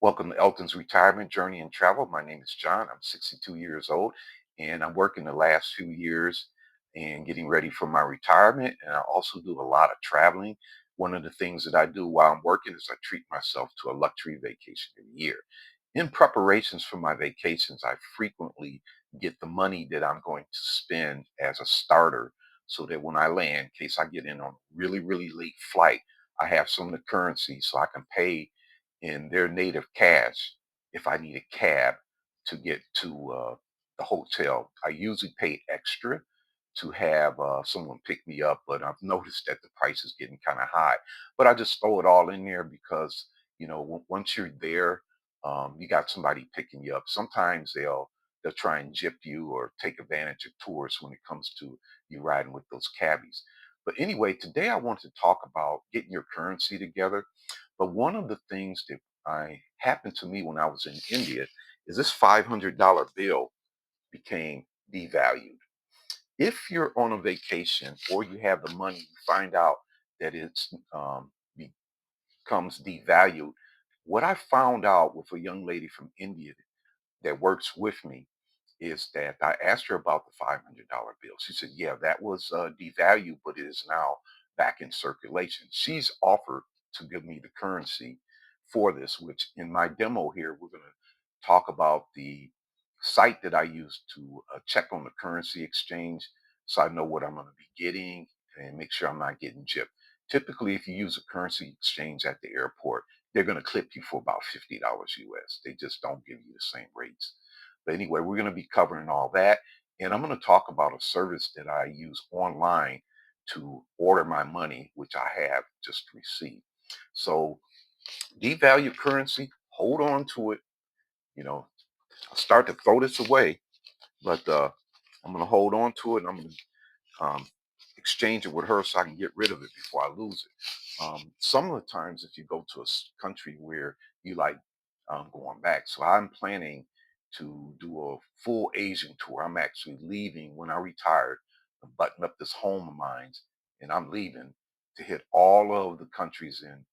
Welcome to Elton's Retirement Journey and Travel. My name is John. I'm 62 years old and I'm working the last few years and getting ready for my retirement. And I also do a lot of traveling. One of the things that I do while I'm working is I treat myself to a luxury vacation a year. In preparations for my vacations, I frequently get the money that I'm going to spend as a starter so that when I land, in case I get in on a really, really late flight, I have some of the currency so I can pay in their native cash if I need a cab to get to the hotel. I usually pay extra to have someone pick me up, but I've noticed that the price is getting kind of high. But I just throw it all in there because once you're there, you got somebody picking you up. Sometimes they'll try and gyp you or take advantage of tourists when it comes to you riding with those cabbies. But anyway, today I want to talk about getting your currency together, but one of the things that I happened to me when I was in India is this $500 bill became devalued. If you're on a vacation or you have the money, you find out that it's becomes devalued. What I found out with a young lady from India that works with me is that I asked her about the $500 bill. She said, "Yeah, that was devalued, but it is now back in circulation." She's offered to give me the currency for this, which in my demo here, we're going to talk about the site that I use to check on the currency exchange so I know what I'm going to be getting and make sure I'm not getting gypped. Typically, if you use a currency exchange at the airport, they're going to clip you for about $50 US. They just don't give you the same rates. But anyway, we're going to be covering all that. And I'm going to talk about a service that I use online to order my money, which I have just received. So, devalue currency, hold on to it. You know, I'll start to throw this away, but I'm going to hold on to it and I'm going to exchange it with her so I can get rid of it before I lose it. Some of the times, if you go to a country where you like going back, so I'm planning to do a full Asian tour. I'm actually leaving when I retired to button up this home of mine, and I'm leaving to hit all of the countries in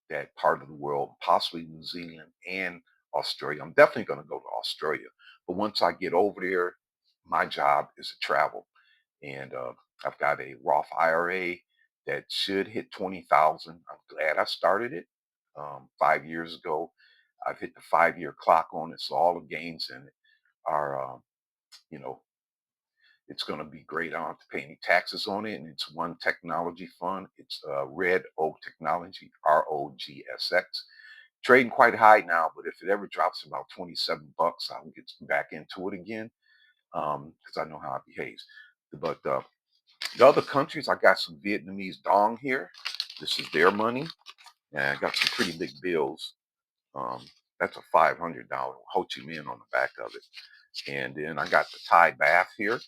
that part of the world, possibly New Zealand and Australia. I'm definitely going to go to Australia, but once I get over there, my job is to travel, and I've got a Roth IRA that should hit 20,000. I'm glad I started it 5 years ago. I've hit the 5 year clock on it, so all the gains in it are, you know, it's going to be great. I don't have to pay any taxes on it, and it's one technology fund. It's Red Oak Technology, ROGSX. Trading quite high now, but if it ever drops about 27 bucks, I'll get back into it again because I know how it behaves. But the other countries, I got some Vietnamese dong here. This is their money. And I got some pretty big bills. Um, that's a $500 Ho Chi Minh on the back of it. And then I got the Thai baht here.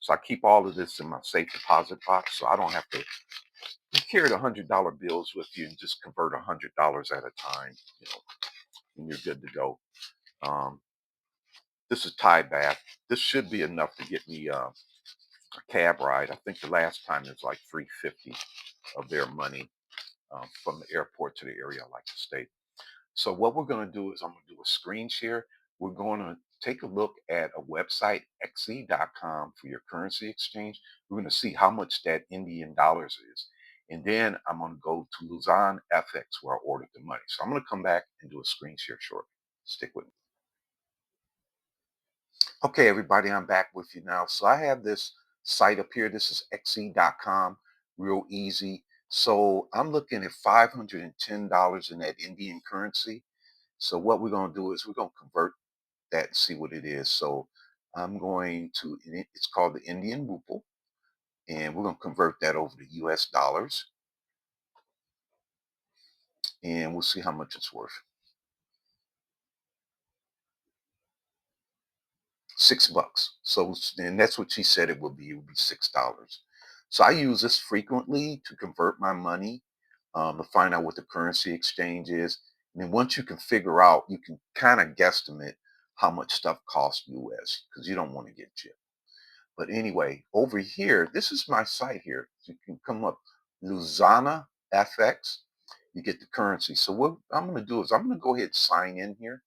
So I keep all of this in my safe deposit box so I don't have to carry the $100 bills with you and just convert $100 at a time, and you're good to go. Um, this is Thai baht. This should be enough to get me a cab ride. I think the last time it was like 350 of their money from the airport to the area I like to stay. So what we're going to do is I'm going to do a screen share. We're going to take a look at a website, xe.com, for your currency exchange. We're going to see how much that Indian dollars is. And then I'm going to go to Luzian FX where I ordered the money. So I'm going to come back and do a screen share shortly. Stick with me. Okay, everybody, I'm back with you now. So I have this site up here. This is xe.com, real easy. So I'm looking at $510 in that Indian currency. So what we're going to do is we're going to convert that and see what it is. So I'm going to, it's called the Indian rupee, and we're going to convert that over to US dollars, and we'll see how much it's worth. $6. So, and that's what she said it would be. It would be $6. So I use this frequently to convert my money, to find out what the currency exchange is. And then once you can figure out, you can kind of guesstimate how much stuff costs US because you don't want to get chipped. But anyway, over here, this is my site here. You can come up Luzana FX. you get the currency. So what I'm going to do is I'm going to go ahead and sign in here.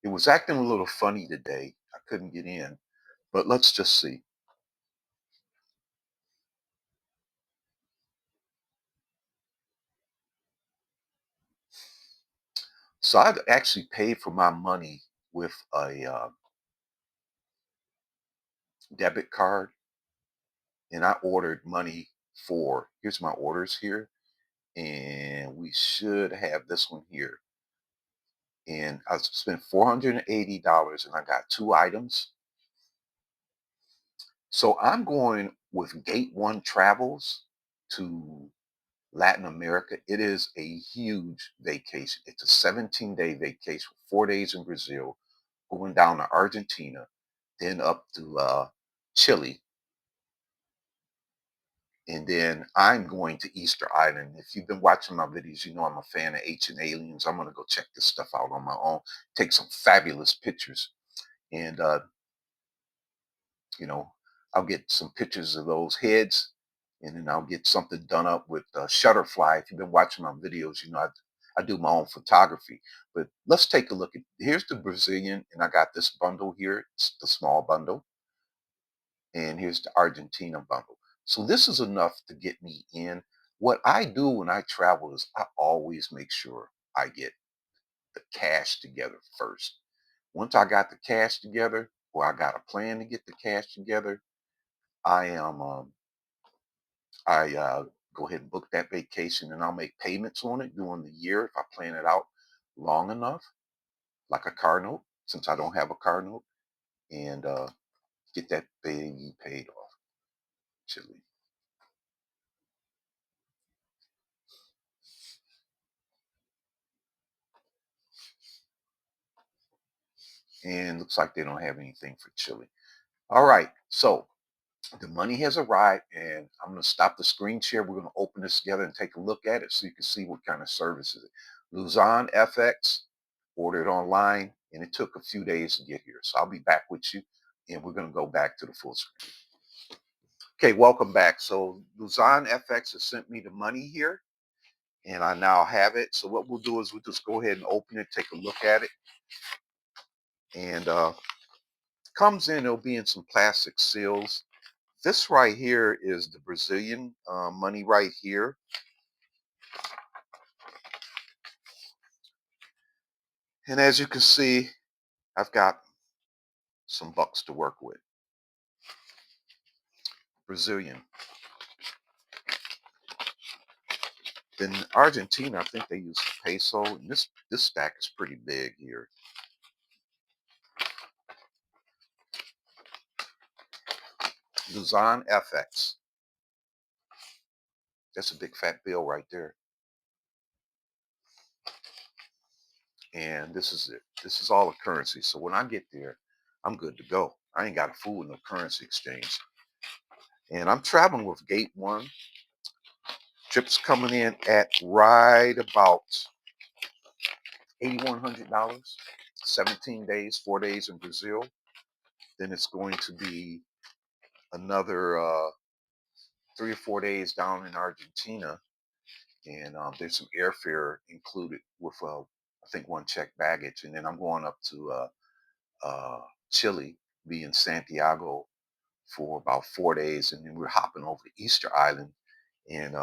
It was acting a little funny today. I couldn't get in, but let's just see. So I've actually paid for my money with a debit card, and I ordered money for, here's my orders here, and we should have this one here. And I spent $480 and I got two items. So I'm going with Gate One Travels to Latin America. It is a huge vacation. It's a 17-day vacation, 4 days in Brazil, going down to Argentina, then up to Chile, and then I'm going to Easter Island. If you've been watching my videos, you know I'm a fan of Ancient Aliens. I'm going to go check this stuff out on my own, take some fabulous pictures, and you know, I'll get some pictures of those heads, and then I'll get something done up with Shutterfly. If you've been watching my videos, you know I do my own photography. But let's take a look at, here's the Brazilian, and I got this bundle here. It's the small bundle, and here's the Argentina bundle. So this is enough to get me in. What I do when I travel is I always make sure I get the cash together first. Once I got the cash together, or I got a plan to get the cash together, I am I go ahead and book that vacation, and I'll make payments on it during the year if I plan it out long enough, like a car note, since I don't have a car note, and get that baby paid off. Chile. And looks like they don't have anything for Chile. All right, so the money has arrived, and I'm going to stop the screen share. We're going to open this together and take a look at it so you can see what kind of service it is. Luzon FX, ordered online, and it took a few days to get here. So I'll be back with you, and we're going to go back to the full screen. Okay, welcome back. So Luzon FX has sent me the money here, and I now have it. So what we'll do is we'll just go ahead and open it, take a look at it, and comes in. It'll be in some plastic seals. This right here is the Brazilian money right here. And as you can see, I've got some bucks to work with. Brazilian. Then Argentina, I think they use the peso. And this stack is pretty big here. Luzon FX. That's a big fat bill right there. And this is it. This is all the currency. So when I get there, I'm good to go. I ain't got a fool with no currency exchange. And I'm traveling with Gate One. Trips coming in at right about $8,100. 17 days, 4 days in Brazil. Then it's going to be another 3 or 4 days down in Argentina, and there's some airfare included with I think one check baggage, and then I'm going up to Chile, be in Santiago for about 4 days, and then we're hopping over to Easter Island, and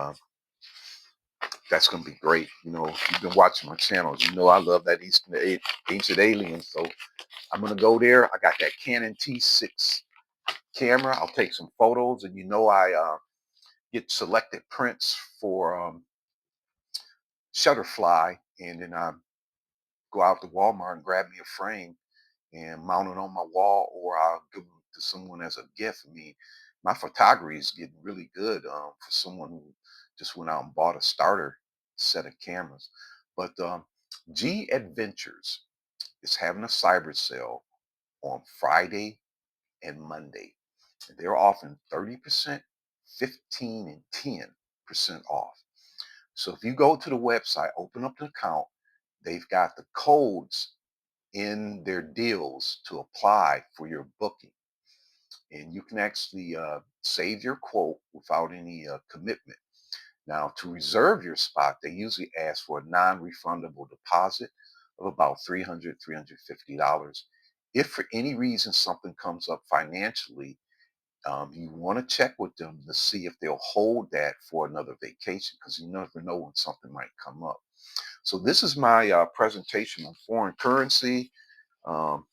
that's going to be great. You know, if you've been watching my channels, you know I love that Ancient Aliens, so I'm going to go there. I got that Canon T6 camera. I'll take some photos, and you know I get selected prints for Shutterfly, and then I go out to Walmart and grab me a frame and mount it on my wall, or I'll give them to someone as a gift. I mean, my photography is getting really good for someone who just went out and bought a starter set of cameras. But G Adventures is having a cyber sale on Friday and Monday. They're offering 30%, 15, and 10% off. So if you go to the website, open up the account, they've got the codes in their deals to apply for your booking. And you can actually save your quote without any commitment. Now, to reserve your spot, they usually ask for a non-refundable deposit of about $350. If for any reason something comes up financially, you want to check with them to see if they'll hold that for another vacation because you never know when something might come up. So this is my presentation on foreign currency. Um,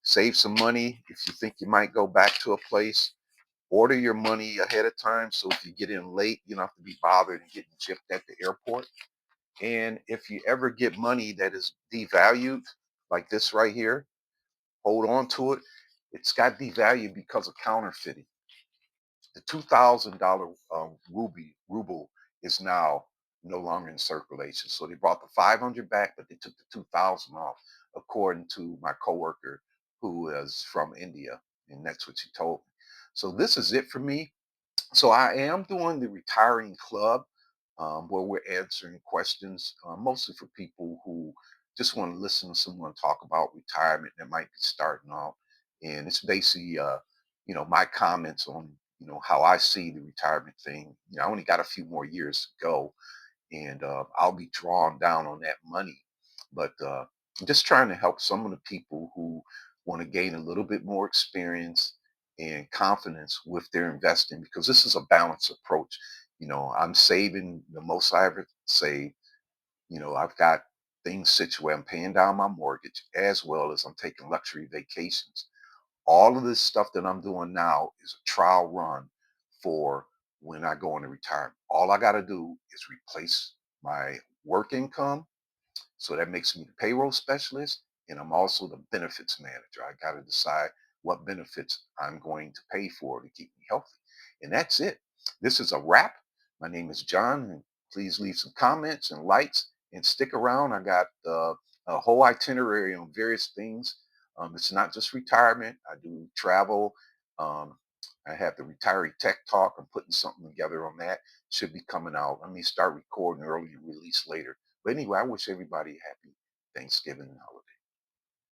Save some money if you think you might go back to a place. Order your money ahead of time so if you get in late, you don't have to be bothered and getting gypped at the airport. And if you ever get money that is devalued, like this right here, hold on to it. It's got devalued because of counterfeiting. The $2,000 ruble is now no longer in circulation. So they brought the 500 back, but they took the 2,000 off, according to my coworker who is from India, and that's what she told me. So this is it for me. So I am doing the retiring club, where we're answering questions, mostly for people who just want to listen to someone talk about retirement that might be starting off. And it's basically, my comments on, how I see the retirement thing. I only got a few more years to go, and I'll be drawing down on that money. But I'm just trying to help some of the people who want to gain a little bit more experience and confidence with their investing because this is a balanced approach. I'm saving the most I ever saved. I've got things situated. I'm paying down my mortgage as well as I'm taking luxury vacations. All of this stuff that I'm doing now is a trial run for when I go into retirement. All I got to do is replace my work income, so that makes me the payroll specialist, and I'm also the benefits manager. I got to decide what benefits I'm going to pay for to keep me healthy. And that's it. This is a wrap. My name is John, and please leave some comments and likes and stick around. I got a whole itinerary on various things. It's not just retirement, I do travel. Um, I have the retiree tech talk. I'm putting something together on that. Should be coming out. Let me start recording early and release later. But anyway, I wish everybody a happy Thanksgiving holiday.